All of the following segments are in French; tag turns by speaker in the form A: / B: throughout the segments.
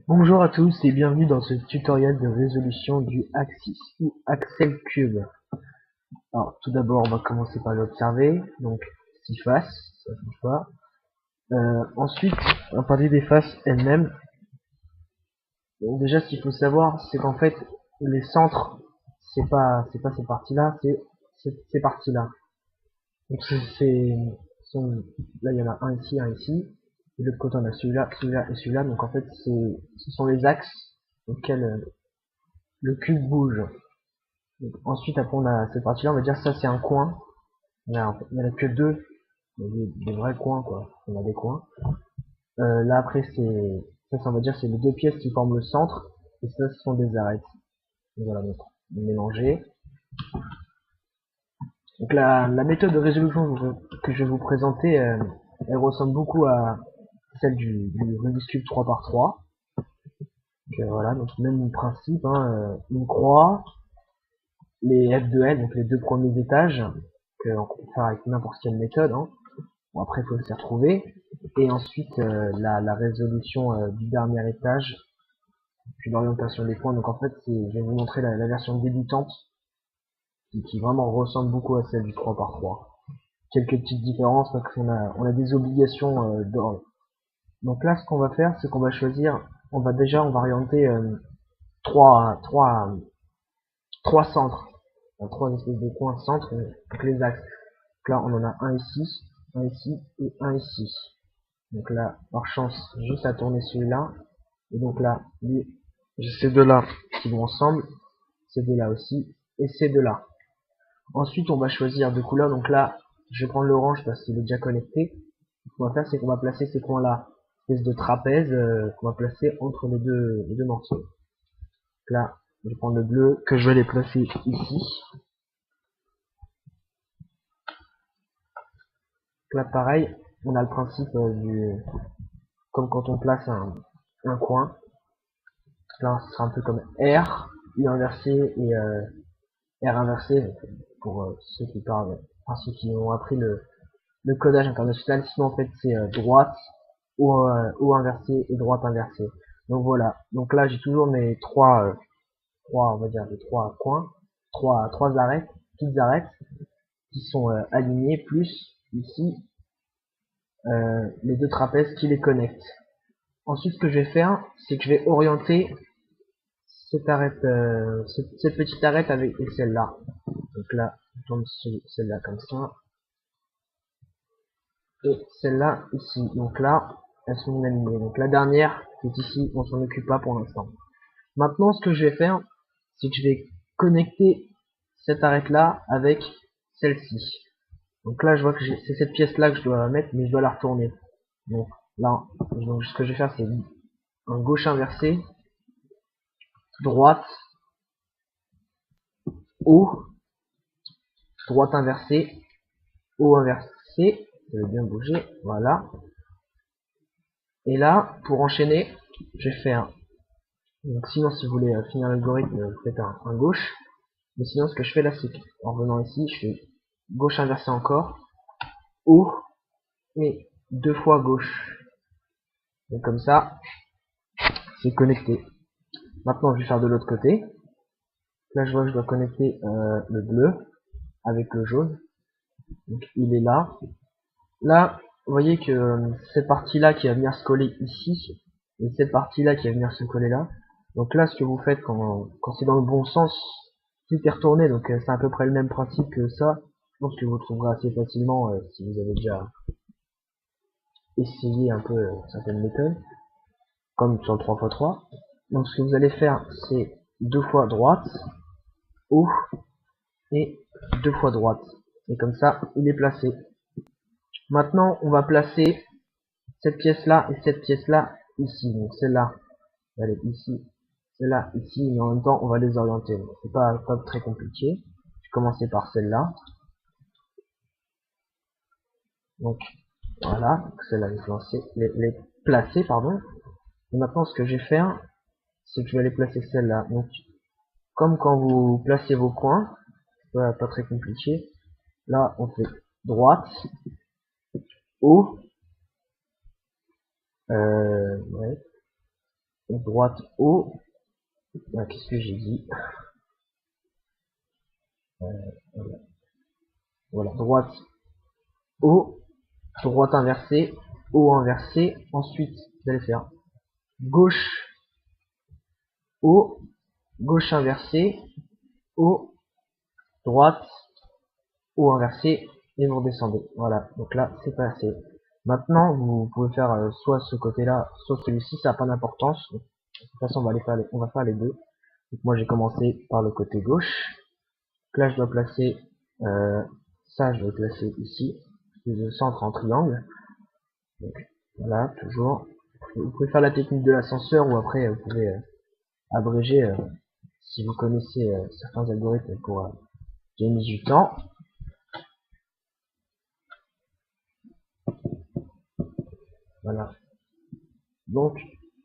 A: Bonjour à tous et bienvenue dans ce tutoriel de résolution du Axis ou Axel Cube. Alors tout d'abord on va commencer par l'observer, donc 6 faces, ça change pas. Ensuite, à partir des faces elles-mêmes, donc déjà ce qu'il faut savoir c'est qu'en fait les centres c'est pas ces parties-là, c'est ces parties-là. Donc là il y en a un ici, et de l'autre côté on a celui-là, celui-là et celui-là, donc en fait ce sont les axes auxquels le cube bouge. Donc, ensuite, après, on a cette partie-là, on va dire ça c'est un coin. Il y en a que deux, des vrais coins, quoi. On a des coins. Là, après, on va dire, c'est les deux pièces qui forment le centre. Et ça, ce sont des arêtes. Donc, voilà, donc, mélanger. Donc, la méthode de résolution que je vais vous présenter, elle ressemble beaucoup à celle du Rubik's Cube 3x3. Donc, voilà, donc, même principe, hein, une croix, les F de L, donc les deux premiers étages, qu'on peut faire avec n'importe quelle méthode, hein. Bon, après, il faut s'y retrouver. Et ensuite, la résolution du dernier étage, puis l'orientation des points. Donc en fait, je vais vous montrer la version débutante, qui vraiment ressemble beaucoup à celle du 3x3. Quelques petites différences, parce qu'on a des obligations d'ordre. Donc là, ce qu'on va faire, c'est qu'on va choisir, on va orienter trois centres, trois espèces de points centres, donc les axes. Donc là, on en a un ici et un ici. Donc là, par chance, juste à tourner celui-là. Et donc là, j'ai ces deux-là qui vont ensemble, ces deux-là aussi, et ces deux-là. Ensuite, on va choisir deux couleurs. Donc là, je vais prendre l'orange parce qu'il est déjà connecté. Ce qu'on va faire, c'est qu'on va placer ces points-là, espèce de trapèze qu'on va placer entre les deux morceaux. Donc là, je vais prendre le bleu, que je vais les placer ici. Donc là, pareil, on a le principe comme quand on place un coin. Là, ce sera un peu comme R, U inversé et R inversé, pour ceux qui parlent, enfin ceux qui ont appris le codage international. Sinon, en fait, c'est droite, ou inversé et droite inversée. Donc voilà. Donc là, j'ai toujours mes on va dire, les trois coins, trois arêtes, petites arêtes, qui sont alignées, plus ici, les deux trapèzes qui les connectent. Ensuite, ce que je vais faire, c'est que je vais orienter cette arête, cette petite arête avec celle-là. Donc là, je tourne celle-là comme ça. Et celle-là ici. Donc là, elles sont alignées. Donc la dernière qui est ici, on s'en occupe pas pour l'instant. Maintenant, ce que je vais faire, c'est que je vais connecter cette arête-là avec celle-ci. Donc là, je vois que c'est cette pièce-là que je dois mettre, mais je dois la retourner. Donc là, ce que je vais faire, c'est un gauche inversé, droite, haut, droite inversée, haut inversé. Ça va bien bouger, voilà. Et là, pour enchaîner, je vais faire. Donc sinon, si vous voulez finir l'algorithme, vous faites un gauche. Mais sinon, ce que je fais là, c'est qu'en revenant ici, je fais gauche inversée encore, haut, et deux fois gauche. Donc comme ça, c'est connecté. Maintenant, je vais faire de l'autre côté. Là, je vois que je dois connecter le bleu avec le jaune. Donc il est là. Là, vous voyez que cette partie-là qui va venir se coller ici, et cette partie-là qui va venir se coller là. Donc là, ce que vous faites quand c'est dans le bon sens, tout est retourné, donc c'est à peu près le même principe que ça. Je pense que vous trouverez assez facilement si vous avez déjà essayé un peu certaines méthodes, comme sur le 3x3. Donc ce que vous allez faire, c'est deux fois droite, haut, et deux fois droite. Et comme ça, il est placé. Maintenant, on va placer cette pièce-là et cette pièce-là ici. Donc celle-là, elle est ici, celle-là ici, mais en même temps, on va les orienter. C'est pas très compliqué. Je vais commencer par celle-là. Donc voilà, celle-là les placer, pardon. Et maintenant, ce que je vais faire, c'est que je vais aller placer celle-là. Donc, comme quand vous placez vos coins, pas très compliqué. Là, on fait droite, haut, Ouais. Et droite haut. Ah, qu'est-ce que j'ai dit? Voilà. Voilà, droite haut, droite inversée, haut inversé. Ensuite, vous allez faire gauche haut, gauche inversée, haut, droite, haut inversé, et vous redescendez. Voilà, donc là, c'est passé. Maintenant, vous pouvez faire soit ce côté-là, soit celui-ci, ça n'a pas d'importance. De toute façon, on va faire les deux. Donc moi, j'ai commencé par le côté gauche. Donc là, je dois placer ça, je vais le placer ici, le centre en triangle. Donc voilà, toujours. Vous pouvez faire la technique de l'ascenseur ou après, vous pouvez abréger si vous connaissez certains algorithmes pour gagner du temps. Voilà. Donc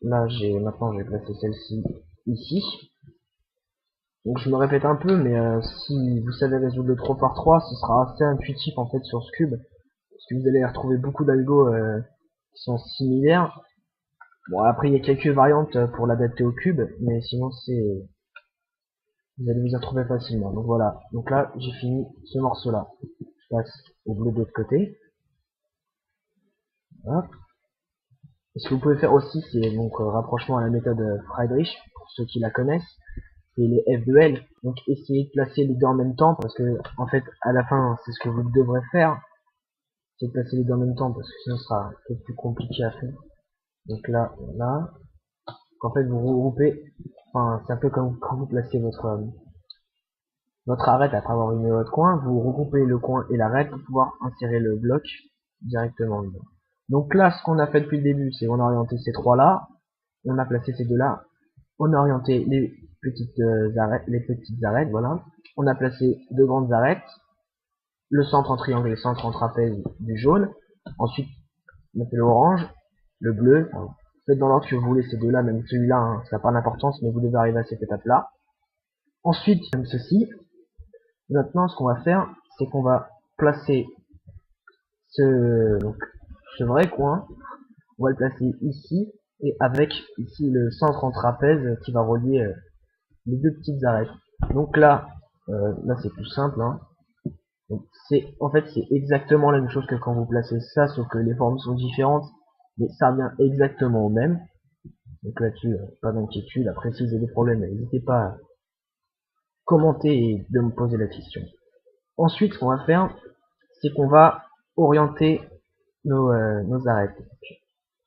A: là, maintenant, je vais placer celle-ci ici. Donc je me répète un peu, mais si vous savez résoudre le 3 par 3, ce sera assez intuitif en fait sur ce cube. Parce que vous allez retrouver beaucoup d'algos qui sont similaires. Bon, après il y a quelques variantes pour l'adapter au cube, mais sinon vous allez vous y retrouver facilement. Donc voilà. Donc là, j'ai fini ce morceau-là. Je passe au bleu de l'autre côté. Hop. Et ce que vous pouvez faire aussi, c'est donc rapprochement à la méthode Friedrich, pour ceux qui la connaissent. C'est les F de L. Donc essayez de placer les deux en même temps, parce que en fait, à la fin, c'est ce que vous devrez faire. C'est de placer les deux en même temps, parce que sinon ce sera un peu plus compliqué à faire. Donc là, là. En fait, vous regroupez. Enfin, c'est un peu comme quand vous placez votre arête après avoir mis votre coin. Vous regroupez le coin et l'arête pour pouvoir insérer le bloc directement dedans. Donc là, ce qu'on a fait depuis le début, c'est on a orienté ces trois là. On a placé ces deux là. On a orienté les petites arêtes, voilà. On a placé deux grandes arêtes, le centre en triangle et le centre en trapèze du jaune. Ensuite, on a fait l'orange, le bleu. Enfin, faites dans l'ordre que vous voulez ces deux-là, même celui-là, hein, ça n'a pas d'importance, mais vous devez arriver à cette étape-là. Ensuite, comme ceci. Maintenant, ce qu'on va faire, c'est qu'on va placer donc, ce vrai coin, on va le placer ici, et avec ici le centre en trapèze qui va relier les deux petites arêtes. Donc là, c'est tout simple. Hein. En fait c'est exactement la même chose que quand vous placez ça, sauf que les formes sont différentes, mais ça revient exactement au même. Donc là-dessus, pas d'inquiétude. Après, si vous avez des problèmes, n'hésitez pas à commenter et de me poser la question. Ensuite, ce qu'on va faire, c'est qu'on va orienter nos arêtes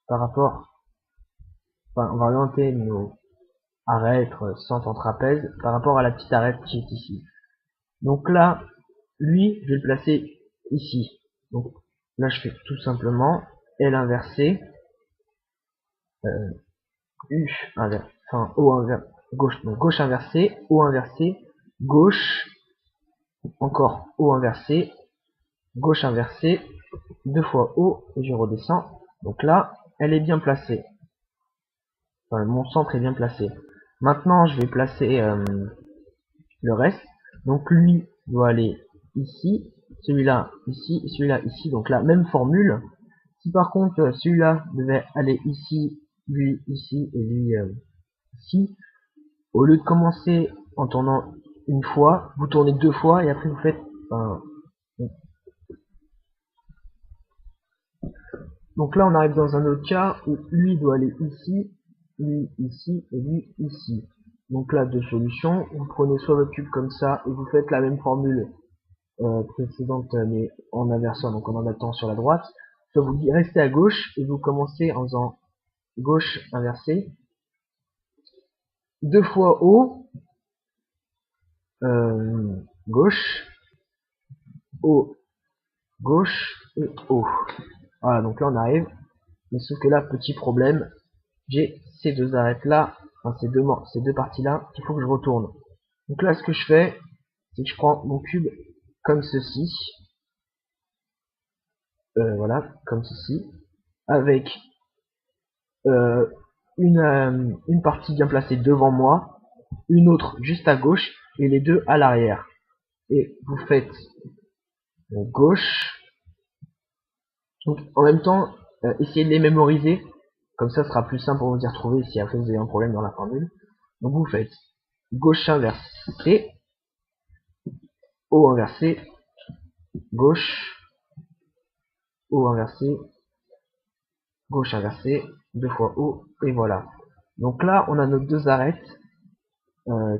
A: par rapport, enfin, on va orienter nos arêtes centre en trapèze par rapport à la petite arête qui est ici. Donc là, lui, je vais le placer ici. Donc là, je fais tout simplement L inversé, U inversé, enfin O inversé, gauche, donc gauche inversé, O inversé, gauche, encore O inversé, gauche inversé, deux fois O et je redescends. Donc là, elle est bien placée. Enfin, mon centre est bien placé. Maintenant, je vais placer le reste. Donc lui doit aller ici, celui-là ici, celui-là ici. Donc la même formule. Si par contre celui-là devait aller ici, lui ici et lui ici, au lieu de commencer en tournant une fois, vous tournez deux fois et après vous faites donc là on arrive dans un autre cas où lui doit aller ici, lui ici et lui ici. Donc là deux solutions, vous prenez soit votre cube comme ça et vous faites la même formule précédente mais en inversant, donc en adaptant sur la droite, soit vous restez à gauche et vous commencez en faisant gauche inversée, deux fois haut, gauche, haut, gauche et haut. Voilà, donc là on arrive, mais sauf que là, petit problème, j'ai ces deux arêtes là, enfin ces deux parties là, qu'il faut que je retourne. Donc là ce que je fais, c'est que je prends mon cube comme ceci, voilà, comme ceci, avec une partie bien placée devant moi, une autre juste à gauche, et les deux à l'arrière. Et vous faites gauche, donc en même temps, essayez de les mémoriser, Comme ça, ce sera plus simple pour vous y retrouver si après vous avez un problème dans la formule. Donc vous faites gauche inversée, haut inversé, gauche, haut inversé, gauche inversée, 2 fois haut, et voilà. Donc là, on a nos deux arêtes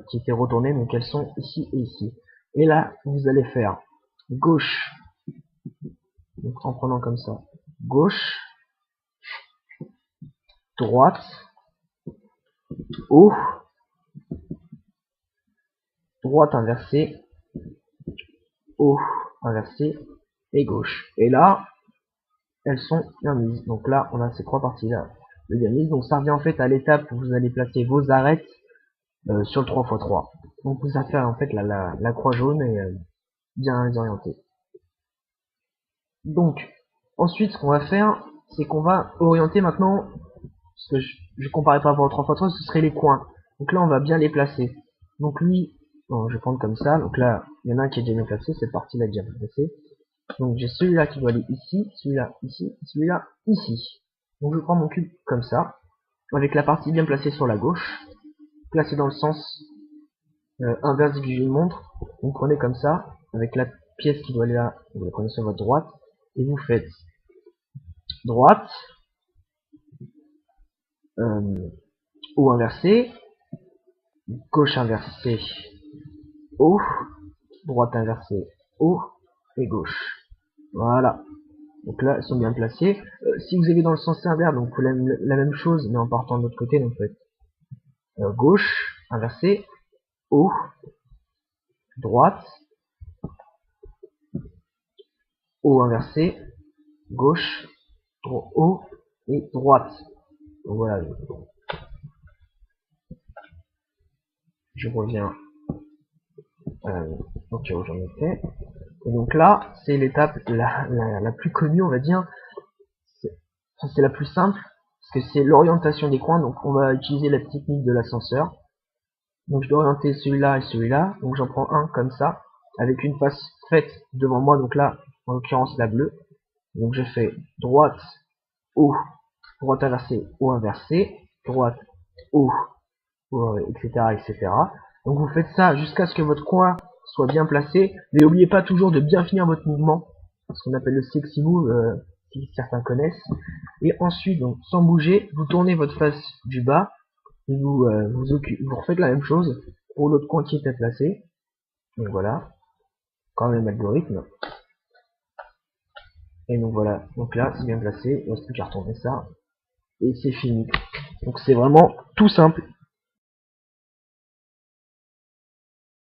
A: qui étaient retournées, donc elles sont ici et ici. Et là, vous allez faire gauche, donc en prenant comme ça, gauche, droite, haut, droite inversée, haut inversé et gauche. Et là, elles sont bien mises. Donc là, on a ces trois parties-là de bien mises. Donc ça revient en fait à l'étape où vous allez placer vos arêtes sur le 3x3. Donc vous allez faire en fait la croix jaune et bien orientée. Donc, ensuite, ce qu'on va faire, c'est qu'on va orienter maintenant, parce que je comparais pas rapport au 3x3, ce serait les coins. Donc là, on va bien les placer. Donc lui, bon, je vais prendre comme ça. Donc là, il y en a un qui est déjà bien placé, cette partie-là est déjà bien placée. Donc j'ai celui-là qui doit aller ici, celui-là ici, celui-là ici. Donc je prends mon cube comme ça, avec la partie bien placée sur la gauche, placée dans le sens inverse du que je vous montre. Vous prenez comme ça, avec la pièce qui doit aller là, vous la prenez sur votre droite, et vous faites droite, haut inversé, gauche inversée, haut, droite inversée, haut, et gauche. Voilà. Donc là, elles sont bien placées. Si vous avez dans le sens inverse, donc vous faites la même chose, mais en partant de l'autre côté, donc vous faites gauche, inversé, haut, droite, haut inversé, gauche, haut et droite. Donc voilà, je reviens donc où j'en étais. Et donc là, c'est l'étape la plus connue, on va dire. C'est la plus simple, parce que c'est l'orientation des coins. Donc on va utiliser la technique de l'ascenseur. Donc je dois orienter celui-là et celui-là. Donc j'en prends un comme ça, avec une face faite devant moi. Donc là, en l'occurrence la bleue. Donc je fais droite, haut, droite inversée, haut inversé, droite, haut, etc., etc. Donc vous faites ça jusqu'à ce que votre coin soit bien placé. Mais n'oubliez pas toujours de bien finir votre mouvement, ce qu'on appelle le sexy move, si certains connaissent. Et ensuite, donc sans bouger, vous tournez votre face du bas et vous refaites la même chose pour l'autre coin qui était placé. Donc voilà, quand même algorithme. Et donc voilà, donc là c'est bien placé, il ne reste plus qu'à retourner ça et c'est fini. Donc c'est vraiment tout simple.